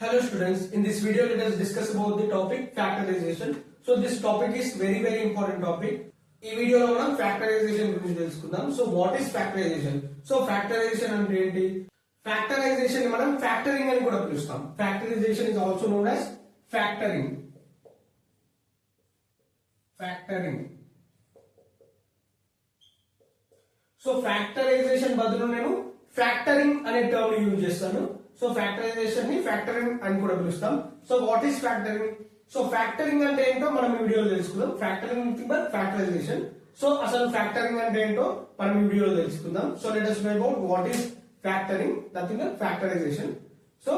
Hello students, in this video let us discuss about the topic factorization. So this topic is very important topic. ఈ వీడియోలో మనం factorisation గురించి తెలుసుకుందాం. So what is factorisation? So factorisation అంటే ఏంటి? Factorisation ని మనం ఫ్యాక్టరింగ్ అని కూడా పిలుస్తాం. Factorisation is also known as factoring. Factoring. So factorisation బదులు నేను ఫ్యాక్టరింగ్ అనే టర్మ్ యూజ్ చేస్తాను. సో ఫ్యాక్టరైజేషన్ ని ఫ్యాక్టరింగ్ అని కూడా పిలుస్తాం. So what is factoring? So factoring అంటే ఏంటో మనం ఈ వీడియోలో తెలుసుకుందాం. Factoring nothing but factorisation. So అసలు ఫ్యాక్టరింగ్ అంటే ఏంటో మనం ఈ వీడియోలో తెలుసుకుందాం. So let us know about what is factoring, nothing but factorization. So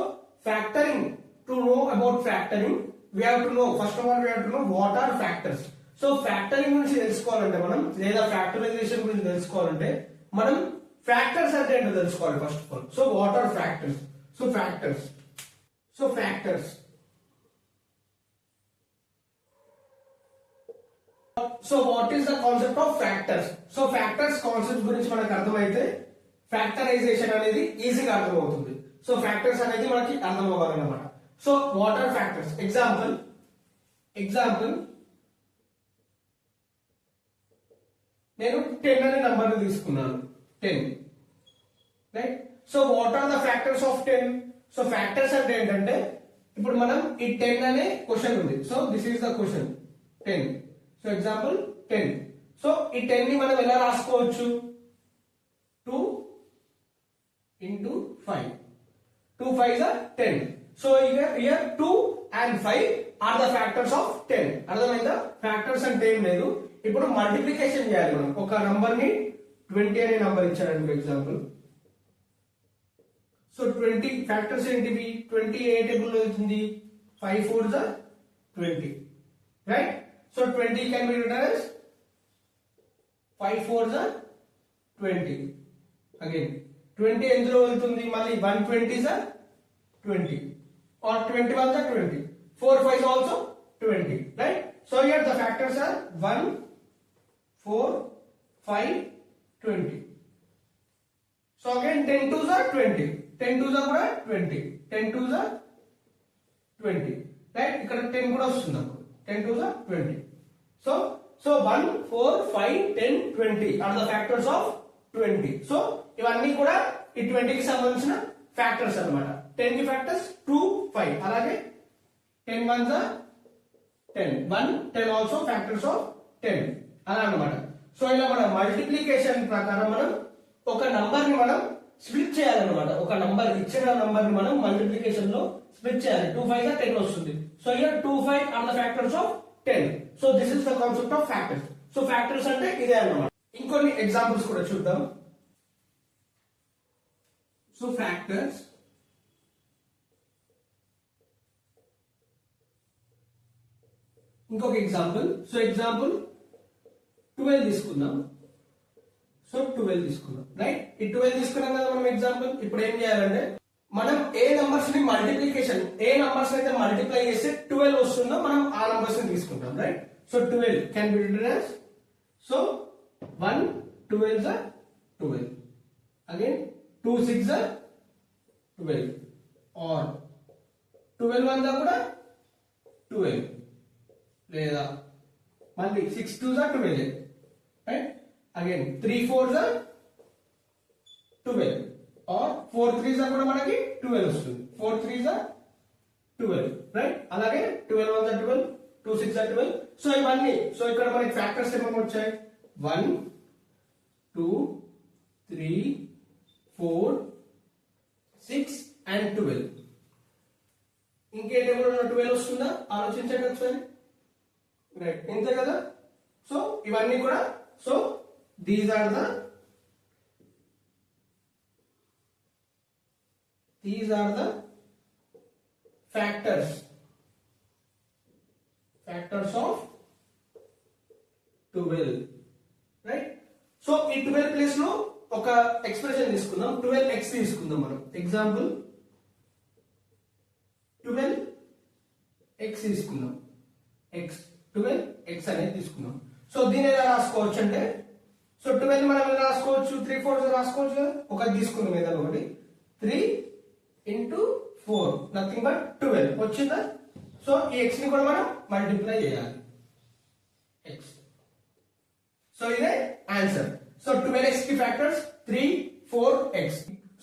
factoring, to know about factoring we have to know, first of all we have to know what are factors. So factoring గురించి తెలుసుకోవాలంటే మనం లేదా factorisation గురించి తెలుసుకోవాలంటే మనం factors అంటే ఏంటో తెలుసుకోవాలి first of all. So what are factors? So factors. So factors. So what is the concept of factors? So factors concept గురించి మనకు అర్థమైతే ఫ్యాక్టరైజేషన్ అనేది ఈజీగా అర్థమవుతుంది. సో ఫ్యాక్టర్స్ అనేది మనకి అర్థం అవ్వాలన్నమాట. So what are factors? Example నేను 10 అనే నంబర్ తీసుకున్నాను. 10 right. So what are the factors of 10? So factors అంటే ఏంటంటే ఇప్పుడు మనం ఈ 10 అనే క్వశ్చన్ ఉంది. So this is the question 10. So example 10. So ఈ 10 ని మనం ఎలా రాసుకోవచ్చు? 2 into 5. 2 5s are 10. So here 2 and 5 are the factors of 10. అర్థమైందా? ఫ్యాక్టర్స్ అంటే ఏం లేదు. ఇప్పుడు మల్టిప్లికేషన్ చేయాలి మనం. ఒక నంబర్ ని 20 అనే నంబర్ ఇచ్చాడు ఎగ్జాంపుల్. సో 20 ఫ్యాక్టర్స్ ఏంటివి? 20 ఏ టేబుల్ లో వచ్చింది? 5 4s are 20. Right. So 20 can be written as 5 4s are 20. Again 20 ఎందులో వెళ్తుంది? మళ్ళీ 120s are 20 or 21s are 20. 4 5s also 20. Right. So here the factors are 1 4 5 20. So again 10 2s are 20. 10 2s are కూడా 20. 10 2s are 20. Right. ఇక్కడ 10 కూడా వస్తుంది అప్పుడు. 10 2s are 20. So 1 4 5 10 20 are the factors of 20. So ఇవన్నీ కూడా ఈ 20 కి సంబంధించిన ఫ్యాక్టర్స్ అన్నమాట. 10 కి ఫ్యాక్టర్స్ 2 5. అలాగే 10 1s are 10. 1 10 also factors of 10 అలా అన్నమాట. సో ఇలా మన మల్టిప్లికేషన్ ప్రకారం మనం ఒక నంబర్ ని మనం స్ప్లిట్ చేయాలన్నమాట. ఒక నంబర్ ఇచ్చిన నంబర్ ని మనం మల్టిప్లికేషన్ లో స్ప్లిట్ చేయాలి. 2 5 గా 10 వస్తుంది. So here 2 5 are the factors of 10. So this is the concept of factors. So factors అంటే ఇదే అన్నమాట. ఇంకొన్ని ఎగ్జాంపుల్స్ కూడా చూద్దాం. సో ఫ్యాక్టర్స్ ఇంకొక ఎగ్జాంపుల్. సో ఎగ్జాంపుల్ 12 తీసుకుందాం. సో 12 తీసుకుందాం. రైట్. ఈ 12 తీసుకున్నాం కదా మనం ఎగ్జాంపుల్. ఇప్పుడు ఏం చేయాలంటే మనం ఏ నంబర్స్ ని మల్టిప్లికేషన్ ఏ నంబర్స్ అయితే మల్టిప్లై చేస్తే 12 వస్తుందో మనం ఆ నంబర్స్ ని తీసుకుంటాం. Right. So 12 can be written as so 1 12s are 12. Again 2 6s are 12 or 12 1s are కూడా 12 లేదా మళ్ళీ 6 2s are 12. Right. Again 3 4s are 12 or 4 3s are కూడా మనకి 12 వస్తుంది. 4 3s are 12. రైట్. అలాగే 12 1s are 12, 2 6 are 12. సో ఇవన్నీ so ఇక్కడ మనకి ఫ్యాక్టర్స్ ఏమేమి వచ్చాయి? 1 2 3 4 6 and 12. ఇంకే టేబుల్ ఉన్న 12 వస్తుందా? ఆలోచించండి ఒకసారి. రైట్. ఇంతే కదా. సో ఇవన్నీ కూడా so these are the factors of 12. Right. So ఈ 12 ప్లేస్ లో ఒక ఎక్స్ప్రెషన్ తీసుకుందాం. 12x తీసుకుందాం మనం. ఎగ్జాంపుల్ 12x తీసుకుందాం. x అనేది తీసుకుందాం. సో దీన్ని ఎలా రాసుకోవచ్చు అంటే సో 12 మనం ఎలా రాసుకోవచ్చు? 3 4 రాసుకోవచ్చు కదా. ఒకటి తీసుకుందాం ఏదైనా ఒకటి. 3 into 4 నథింగ్ బట్ 12 వచ్చిందా. సో ఈ x ని కూడా మనం మల్టిప్లై చేయాలి x. సో ఇదే ఆన్సర్. సో 12x కి ఫ్యాక్టర్స్ 3 4x.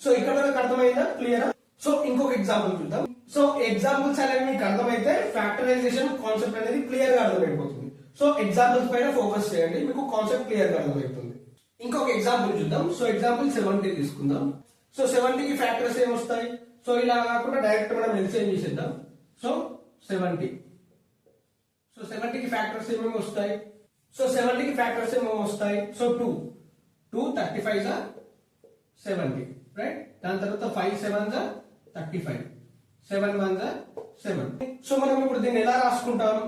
సో ఇక్కడ మనకు అర్థమైందా, క్లియరా? సో ఇంకొక ఎగ్జాంపుల్ చూద్దాం. సో ఎగ్జాంపుల్స్ అనేవి మీకు అర్థమైతే ఫ్యాక్టరైజేషన్ కాన్సెప్ట్ అనేది క్లియర్ గా అర్థమైపోతుంది. సో ఎగ్జాంపుల్స్ పైన ఫోకస్ చేయండి, మీకు కాన్సెప్ట్ క్లియర్ గా అర్థమవుతుంది. ఇంకొక ఎగ్జాంపుల్ చూద్దాం. సో ఎగ్జాంపుల్ 70 తీసుకుందాం. సో 70 కి ఫ్యాక్టర్స్ ఏమి వస్తాయి? సో ఇలా కాకుండా డైరెక్ట్ మనం ఎల్సిఎం చేసేద్దాం. సో 70. సో 70 కి ఫ్యాక్టర్స్ ఏమేమి వస్తాయి? సో 70 కి ఫ్యాక్టర్స్ ఏమేమి వస్తాయి? సో 2 35 జా 70, రైట్. దాని తర్వాత 5 7 జా 35, 7 1 జా 7. సో మనం ఇప్పుడు దీన్ని ఎలా రాసుకుంటాం?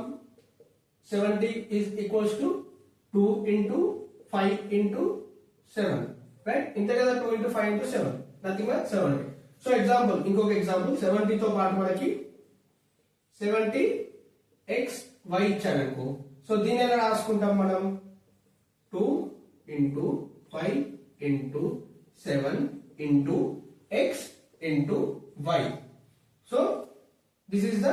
70 is equals to 2 into 5 into 7, right. ఇంతే కదా, 2 into 5 into 7 nothing but 70. So example, ఇంకొక ఎగ్జాంపుల్ 70 తో పాటు మనకి 70xy ఇచ్చాడనుకో. సో దీన్ని ఎలా రాసుకుంటాం మనం? 2 into 5 into 7 into x into y. So this is the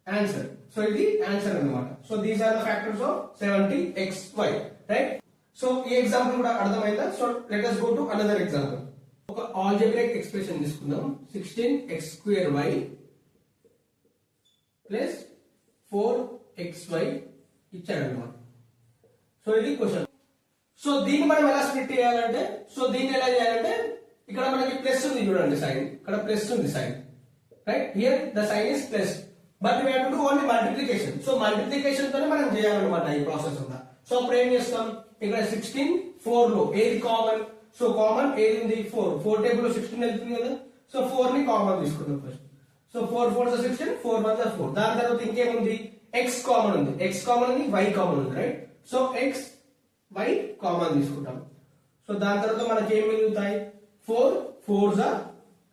answer. So ఇది ఆన్సర్ అన్నమాట. So these are the factors of 70xy, right. So ఈ ఎగ్జాంపుల్ కూడా అర్థమైందా? So let us go to another example. ఒక ఆల్జీబ్రాయిక్ ఎక్స్ప్రెషన్ తీసుకుందాం. 16x²y plus 4xy ఇచ్చాడన్నమాట. So ఇది question. So దీన్ని మనం ఎలా స్ప్లిట్ చేయాలంటే, సో దీన్ని ఎలా చేయాలంటే, ఇక్కడ మనకి ప్లస్ ఉంది చూడండి, సైన్ ఇక్కడ ప్లస్ ఉంది sign, right. Here the sign is plus, but we have to do only multiplication. So multiplication తోనే మనం చేయాలన్నమాట ఈ ప్రాసెస్ అంతా. సో అప్పుడు ఏం చేస్తాం? ఇక్కడ 16 4 లో ఏది కామన్? సో కామన్ ఏది ఉంది? 4. 4 టేబుల్ లో 16 వెళ్తుంది కదా. సో 4 ని కామన్ తీసుకుందాం ఫస్ట్. సో 4 4 16, 4 1 4. దాని తర్వాత ఇంకేముంది? x కామన్ ఉంది, x కామన్ ఉంది, y కామన్ ఉంది, right. So x y common తీసుకుంటాం. సో దాని తర్వాత మనకి ఏం మిగులుతాయి? 4 4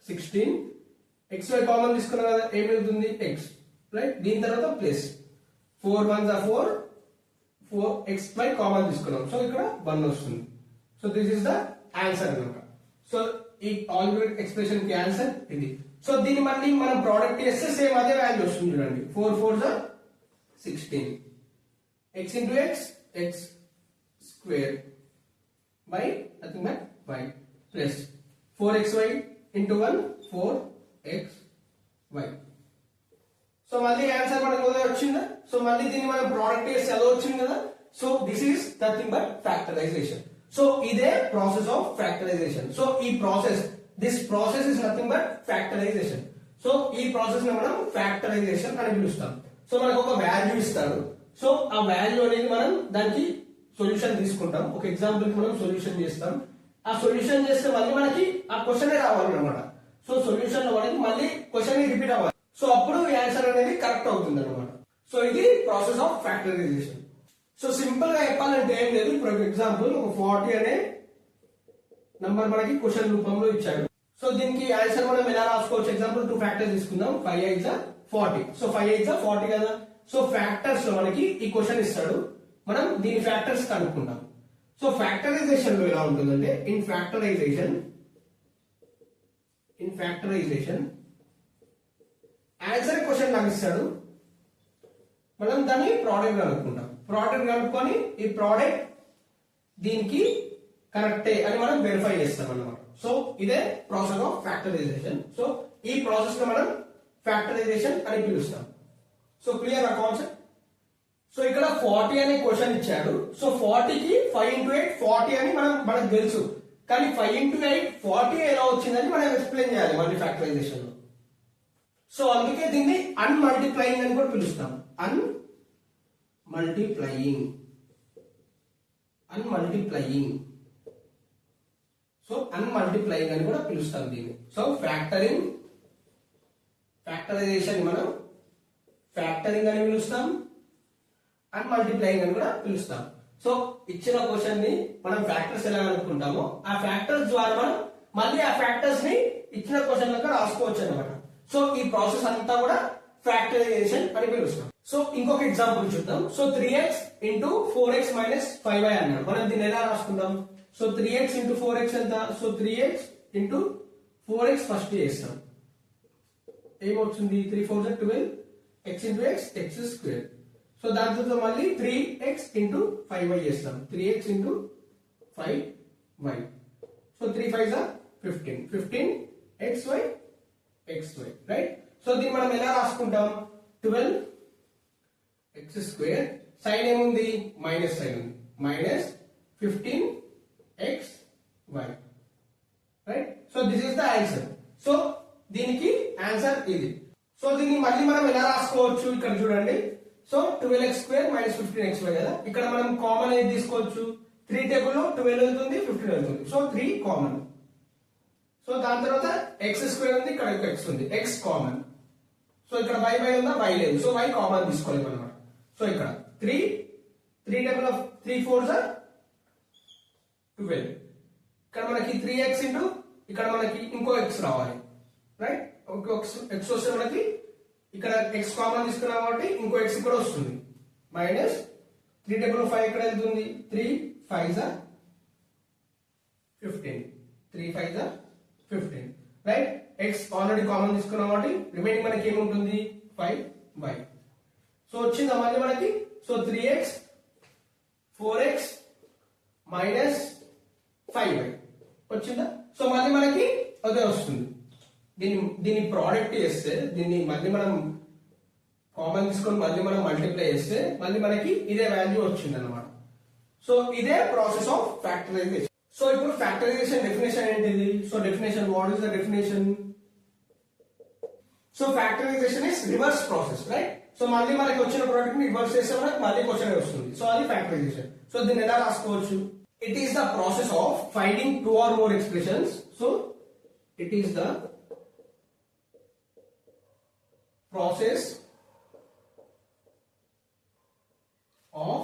16, xy కామన్ తీసుకున్నాం కదా, ఏం మిగులుతుంది? x, right. దీని తర్వాత ప్లస్ 4 1 4 4xy కామన్ తీసుకున్నాం. సో ఇక్కడ 1 వస్తుంది. So this is the answer అన్నమాట. సో ఈ ఆల్జీబ్రాయిక్ ఎక్స్ప్రెషన్ కి ఆన్సర్ ఇది. సో దీన్ని మళ్ళీ మనం ప్రోడక్ట్ చేస్తే సేమ్ అదే వాల్యూ వస్తుంది చూడండి. 4 4 16, x into x x square by nothing but y plus 4xy into 1 4xy. So మళ్ళీ ఆన్సర్ మనకు వచ్చిందా? సో మళ్ళీ దీన్ని మనం ప్రోడక్ట్ చేస్తే ఎలా వచ్చింది కదా. So this is nothing but factorisation. So ఇదే ప్రాసెస్ ఆఫ్ ఫ్యాక్టరైజేషన్. సో ఈ process, this process is nothing but factorisation. So ఈ ప్రాసెస్ ని మనం ఫ్యాక్టరైజేషన్ అని పిలుస్తాం. సో మనకు ఒక వాల్యూ ఇస్తాడు. సో ఆ వాల్యూ అనేది మనం దానికి సొల్యూషన్ తీసుకుంటాం. ఒక ఎగ్జాంపుల్ కి మనం సొల్యూషన్ చేస్తాం. ఆ సొల్యూషన్ చేస్తే మళ్ళీ మనకి ఆ క్వశ్చన్ రావాలన్నమాట. సో సొల్యూషన్ లో మనకి మళ్ళీ క్వశ్చన్ రిపీట్ అవ్వాలి. సో అప్పుడు ఆన్సర్ అనేది కరెక్ట్ అవుతుంది అనమాట. సో ఇది process of factorisation. So simple గా చెప్పాలంటే ఏం లేదు. ఇప్పుడు ఎగ్జాంపుల్ ఒక 40 అనే నంబర్ మనకి క్వశ్చన్ రూపంలో ఇచ్చాడు. సో దీనికి ఆన్సర్ మనం ఎలా రాసుకోవచ్చు? ఎగ్జాంపుల్ 2 ఫ్యాక్టర్స్ తీసుకుందాం. 5 8 40. సో 5 8 40 కదా. సో ఫ్యాక్టర్స్ లో మనకి ఈ క్వశ్చన్ ఇస్తాడు, మనం దీని ఫ్యాక్టర్స్ కనుక్కుంటాం. సో ఫ్యాక్టరైజేషన్ లో ఎలా ఉంటుందంటే, ఇన్ ఫ్యాక్టరైజేషన్ ఆన్సర్ క్వశ్చన్ నాకు ఇస్తాడు, మనం దాన్ని ప్రోడక్ట్ కనుక్కుంటాం. ప్రోడక్ట్ కనుక్కొని ఈ ప్రోడక్ట్ దీనికి కరెక్టే అని మనం వెరిఫై చేస్తాం అన్నమాట. సో ఇదే ప్రాసెస్ ఆఫ్ ఫ్యాక్టరైజేషన్. సో ఈ ప్రాసెస్ లో మనం ఫ్యాక్టరైజేషన్ అని పిలుస్తాం. సో క్లియర్ ఆ కాన్సెప్ట్. సో ఇక్కడ 40 అనే క్వశ్చన్ ఇచ్చాడు. సో 40 కి 5 into 8 40 అని మనకు తెలుసు. కానీ 5 into 8 40 ఎలా వచ్చిందని మనం ఎక్స్ప్లెయిన్ చేయాలి మళ్ళీ ఫ్యాక్టరైజేషన్ లో. సో అందుకే దీన్ని అన్మల్టిప్లయింగ్ అని కూడా పిలుస్తాం. అన్మల్టిప్లయింగ్. సో అన్మల్టిప్లయింగ్ అని కూడా పిలుస్తాం దీన్ని. సో ఫ్యాక్టరైజేషన్ మనం ఫ్యాక్టరింగ్ అని పిలుస్తాం, అన్మల్టిప్లయింగ్ అని కూడా పిలుస్తాం. సో ఇచ్చిన క్వశ్చన్ ని మనం ఫ్యాక్టర్స్ ఎలా అనుకుంటామో ఆ ఫ్యాక్టర్స్ ద్వారా మనం మళ్ళీ ఆ ఫ్యాక్టర్స్ ని ఇచ్చిన క్వశ్చన్ లెక్క రాసుకోవచ్చు అనమాట. సో ఈ ప్రాసెస్ అంతా కూడా ఫ్యాక్టరైజేషన్ అని పిలుస్తాం. సో ఇంకొక ఎగ్జాంపుల్ చూద్దాం. So 3x into 4x minus 5y అన్నాడు. మనం దీన్ని ఎలా రాసుకుందాం? సో 3x into 4x ఎంత? So 3x into 4x first చేస్తాం. ఏమొచ్చింది 3 4 12 x into x x square. So దాని తర్వాత మళ్ళీ 3x into 5y చేస్తాం 3x into 5y. So 3 5 15 15 xy xy right. So దీన్ని మనం ఎలా రాసుకుంటాం 12 x square సైన్ ఏముంది మైనస్ సైన్ ఉంది minus 15 xy right. So this is the answer. So దీనికి ఆన్సర్ ఇది. సో దీన్ని మళ్ళీ మనం ఎలా రాసుకోవచ్చు ఇక్కడ చూడండి. So 12x square minus 15xy కదా, ఇక్కడ మనం కామన్ ఏది తీసుకోవచ్చు 3 టేబుల్ లో 12 వెళ్తుంది 15 వెళ్తుంది. So 3 common. సో దాని తర్వాత x స్క్వేర్ ఉంది, ఇక్కడ x ఉంది, x కామన్. సో ఇక్కడ y ఉందా, y లేదు, సో y కామన్ తీసుకోలేము అన్నమాట. సో ఇక్కడ 3 టేబుల్ ఆఫ్ 3 4 12. ఇక్కడ మనకి 3x ఇంటూ ఇక్కడ మనకి ఇంకో x రావాలి రైట్. ఇంకో x వస్తే మనకి ఇక్కడ x కామన్ తీసుకున్నాం కాబట్టి ఇంకో x ఇక్కడ వస్తుంది మైనస్ 3 టేబుల్ 5 ఇక్కడ వెళ్తుంది 3 5 15 3 5 15 రైట్. x ఆల్రెడీ కామన్ తీసుకున్నాం కాబట్టి రిమైనింగ్ మనకి ఏముంటుంది 5y. సో వచ్చిందా మళ్ళీ మనకి. So 3x 4x minus 5y వచ్చిందా. సో మళ్ళీ మనకి అదే వస్తుంది. దీన్ని ప్రోడక్ట్ చేస్తే దీన్ని మళ్ళీ మనం కామన్ తీసుకొని మళ్ళీ మనం మల్టిప్లై చేస్తే మళ్ళీ మనకి ఇదే వాల్యూ వచ్చింది అనమాట. సో ఇదే ప్రాసెస్ ఆఫ్ ఫ్యాక్టరైజేషన్. సో ఇప్పుడు ఫ్యాక్టరైజేషన్ డెఫినేషన్ ఏంటిది. So definition what is the definition. So factorisation is reverse process right. So మళ్ళీ మనకి వచ్చిన ప్రోడక్ట్ ని రివర్స్ చేస్తే మనకి మళ్ళీ క్వశ్చన్ వస్తుంది. సో అది ఫ్యాక్టరైజేషన్. సో దీన్ని ఎలా రాసుకోవచ్చు. It is the process of finding 2 or more expressions. So it is the process of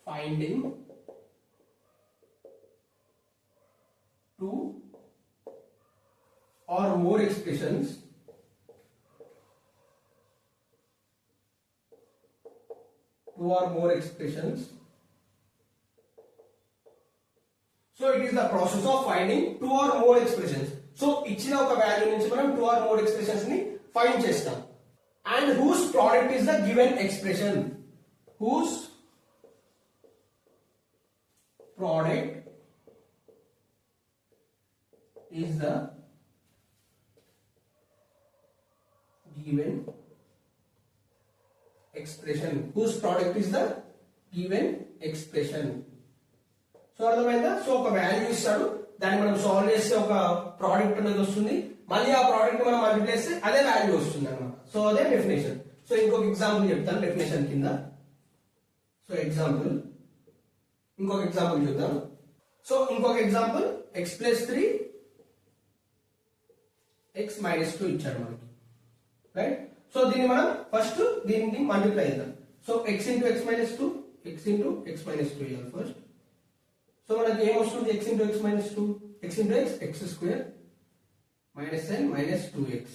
finding 2 or more expressions so it is the process of finding 2 or more expressions. So ఇచ్చిన ఒక value నుంచి మనం 2 or more expressions ని find చేస్తాం. And whose product is the given expression. Whose product is the given expression. Whose product is the given expression. So అర్థమైందా. So ఒక value ఇస్తాడు, దాన్ని మనం సాల్వ్ చేస్తే ఒక ప్రోడక్ట్ అనేది వస్తుంది, మళ్ళీ ఆ ప్రోడక్ట్ మనం మల్టిప్లై చేస్తే అదే వాల్యూ వస్తుంది అన్నమాట. సో అదే డెఫినేషన్. సో ఇంకొక ఎగ్జాంపుల్ చెప్తాను డెఫినేషన్ కింద. సో ఎగ్జాంపుల్ ఇంకొక ఎగ్జాంపుల్ చూద్దాం. సో ఇంకొక ఎగ్జాంపుల్ x + 3 x - 2 ఇచ్చాడు మనకి రైట్. సో దీన్ని మనం ఫస్ట్ దీన్ని మల్టిప్లై చేద్దాం. So x into x - 2 x into x - 2 ఇవ్వాలి ఫస్ట్. సో మనకి ఏం వస్తుంది x into x - 2 x into x x square minus n minus 2x.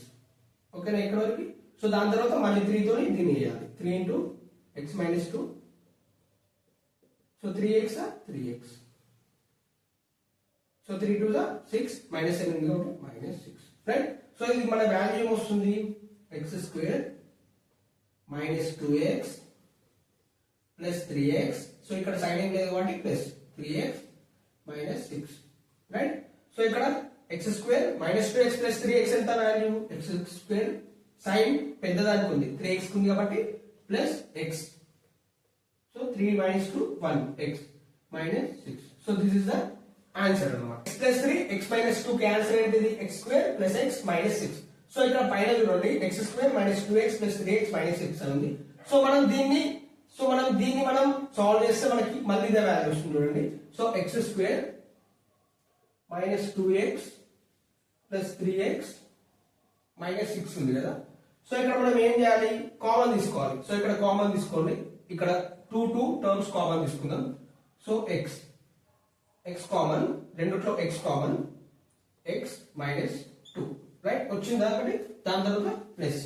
ఓకేనా ఇక్కడ వరకు. సో దాని తర్వాత మళ్ళీ 3 తో దీన్ని చేయాలి 3 into x - 2. So 3x 3x. So 3 2 6 minus n ఉంది కాబట్టి -6 రైట్. సో ఇది మన వాల్యూ ఏమొస్తుంది x square minus 2x plus 3x. So ఇక్కడ సైన్ ఏం లేదు కాబట్టి plus 3x minus 6 right. So ఇక్కడ x square minus 2x plus 3x ఎంత వాల్యూ x square సైన్ పెద్దదానికి ఉంది 3x ఉంది కాబట్టి plus x. So 3 minus 2 1 x minus 6. So this is the answer అన్నమాట. x plus 3 x minus 2 కి answer ఏంటిది x square plus x minus 6. So ఇక్కడ పైన చూడండి x square minus 2x plus 3x minus 6 అని ఉంది. సో మనం దీన్ని సాల్వ్ చేస్తే మనకి మళ్ళీ ఇదే వాల్యూ వస్తుంది చూడండి. So x square minus 2x plus 3x minus 6 ఉంది కదా. సో ఇక్కడ మనం ఏం చేయాలి కామన్ తీసుకోవాలి. సో ఇక్కడ కామన్ తీసుకోండి, ఇక్కడ 2 టర్మ్స్ కామన్ తీసుకుందాం. సో x కామన్, రెండిట్లో x common x minus 2 right వచ్చిందా ఒకటి. దాని తర్వాత ప్లస్.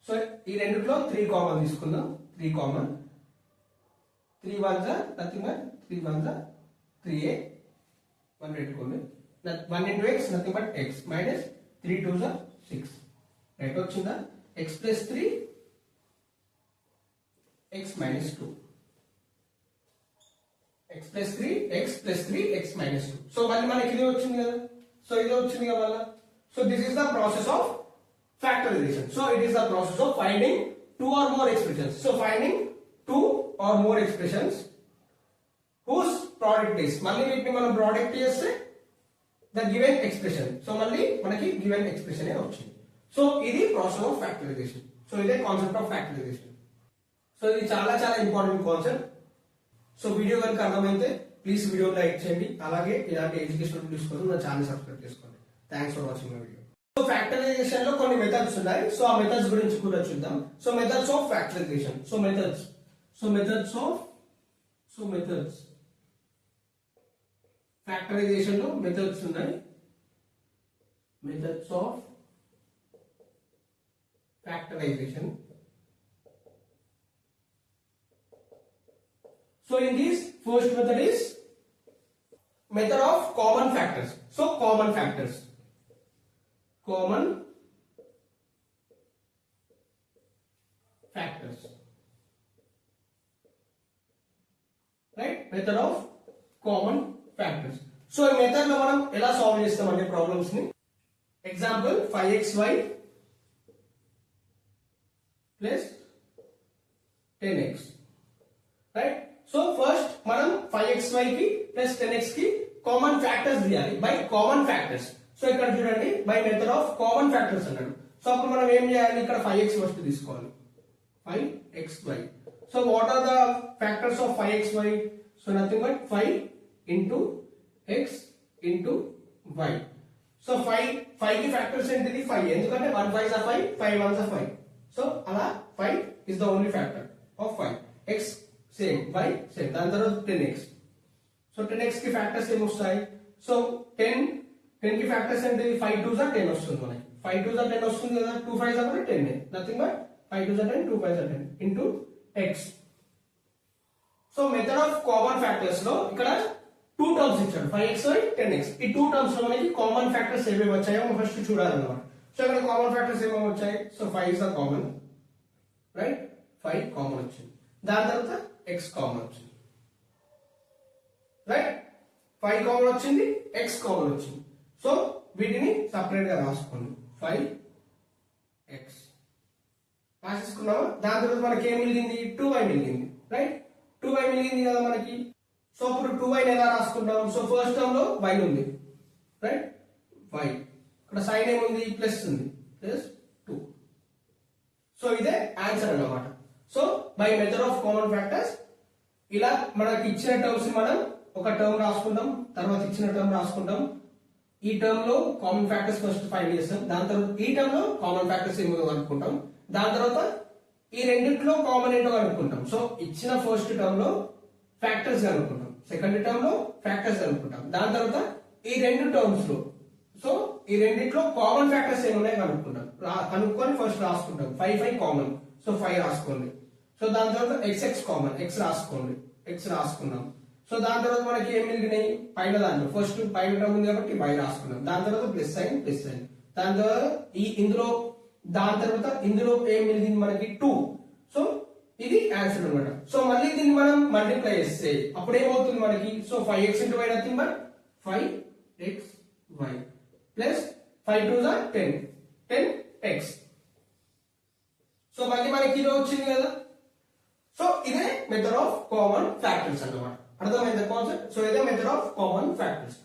సో ఈ రెండిట్లో 3 కామన్ తీసుకుందాం 3 కామన్ 3 1 నథింగ్ బట్ 3 1 3a 1 పెట్టుకోండి 1 into x nothing but x minus 3 2 6 right వచ్చిందా x plus 3 x minus 2 x plus 3 x plus 3 x minus 2 so మళ్ళీ మనకి ఇదే వచ్చింది కదా సో ఇదే వచ్చింది కదా మళ్ళీ so this is the process of factorization so it is the process of finding two or more expressions so finding two or more expressions whose product is మళ్ళీ వీటిని మనం ప్రోడక్ట్ చేస్తే the given expression so మళ్ళీ మనకి given expression ఏ వచ్చింది so ఇది process of factorisation so ఇదే concept of factorisation so ఇది చాలా చాలా ఇంపార్టెంట్ కాన్సెప్ట్ సో వీడియో కనుక అర్థమైతే ప్లీజ్ వీడియో లైక్ చేయండి అలాగే ఇలాంటి ఎడ్యుకేషన్ వీడియోస్ కోసం నా ఛానల్ సబ్స్క్రైబ్ చేసుకోండి thanks for watching my video so factorisation లో కొన్ని మెథడ్స్ ఉన్నాయి సో ఆ మెథడ్స్ గురించి కూడా చూద్దాం so methods of factorisation so methods factorisation లో మెథడ్స్ ఉన్నాయి methods of factorization so in this first method is method of common factors so common factors right method of common factors so ఈ method లో మనం ఎలా solve చేస్తామంటే problems ని example 5xy plus 10x right so first మనం 5xy కి plus 10x కి common factors తీయాలి బై కామన్ ఫ్యాక్టర్స్ సో ఇక్కడ చూడండి by method of common factors అన్నాడు సో అప్పుడు మనం ఏం చేయాలి ఇక్కడ 5x ఫస్ట్ తీసుకోవాలి 5xy so what are the factors of 5xy so nothing but 5 into x into y so 5 కి ఫ్యాక్టర్స్ ఏంటిది 5 ఎందుకంటే 1 5s are 5 5 1s are 5 so అలా 5 is the only factor of 5 x same y same దాని తర్వాత 10x so 10x కి factors ఏమి వస్తాయి so 10 కి ఫ్యాక్టర్స్ అంటే 5 2s are 10 వస్తుంది మనకి 5 2s are 10 వస్తుంది కదా 2 5s are 10 nothing but 5 2s are 10 2 5s are 10 into x so method of common factors లో ఇక్కడ 2 టర్మ్స్ ఇచ్చాడు 5xy 10x ఈ 2 టర్మ్స్ లో మనకి కామన్ ఫ్యాక్టర్స్ ఏమేమి వచ్చాయో మనం ఫస్ట్ చూడాలన్నమాట సో ఇక్కడ కామన్ ఫ్యాక్టర్స్ ఏమేమి వచ్చాయి so 5 is the common right 5 common వచ్చింది దాని తర్వాత x కామన్ వచ్చింది రైట్ 5 కామన్ వచ్చింది x కామన్ వచ్చింది సో వీటిని సెపరేట్ గా రాసుకోండి 5x రాసేసుకున్నామా దాని తర్వాత మనకి ఏం మిగిలింది 2y మిగిలింది రైట్ 2y మిగిలింది కదా మనకి సో ఇప్పుడు 2y ఎలా రాసుకుంటాం సో ఫస్ట్ టర్మ్ లో y ఉంది రైట్ y ఇక్కడ సైన్ ఏముంది ప్లస్ ఉంది ప్లస్ 2 సో ఇదే ఆన్సర్ అన్నమాట so by method of common factors ఇలా మనకి ఇచ్చిన టర్మ్స్ మనం ఒక టర్మ్ రాసుకుంటాం తర్వాత ఇచ్చిన టర్మ్ రాసుకుంటాం ఈ టర్మ్ లో కామన్ ఫ్యాక్టర్స్ ఫస్ట్ ఫైండ్ చేస్తాం దాని తర్వాత ఈ టర్మ్ లో కామన్ ఫ్యాక్టర్స్ ఏమో కనుక్కుంటాం దాని తర్వాత ఈ రెండిట్లో కామన్ ఏంటో కనుక్కుంటాం సో ఇచ్చిన ఫస్ట్ టర్మ్ లో ఫ్యాక్టర్స్ కనుక్కుంటాం సెకండ్ టర్మ్ లో ఫ్యాక్టర్స్ కనుక్కుంటాం దాని తర్వాత ఈ రెండు టర్మ్స్ లో సో ఈ రెండిట్లో కామన్ ఫ్యాక్టర్స్ ఏమున్నాయి కనుక్కుంటాం కనుక్కొని ఫస్ట్ రాసుకుంటాం 5 కామన్ సో 5 రాసుకోండి సో దాని తర్వాత x కామన్ x రాసుకోండి x రాసుకున్నాం సో దాని తర్వాత మనకి ఏం మిగిలినాయి పైన దాంట్లో ఫస్ట్ పైన టర్మ్ ఉంది కాబట్టి y రాసుకున్నాం దాని తర్వాత ప్లస్ సైన్ దాని తర్వాత దాని తర్వాత ఇందులో ఏం మిగిలింది మనకి 2 సో ఇది ఆన్సర్ అన్నమాట సో మళ్ళీ దీన్ని మనం మల్టిప్లై చేస్తే అప్పుడు ఏమవుతుంది మనకి so 5x into y nothing but 5xy plus 5 2s are 10x so మళ్ళీ మనకి ఇది వచ్చింది కదా సో ఇదే మెథడ్ ఆఫ్ కామన్ ఫ్యాక్టర్స్ అన్నమాట అర్థమైంది కాన్సెప్ట్ సో ఇదే మెథడ్ ఆఫ్ కామన్ ఫ్యాక్టర్స్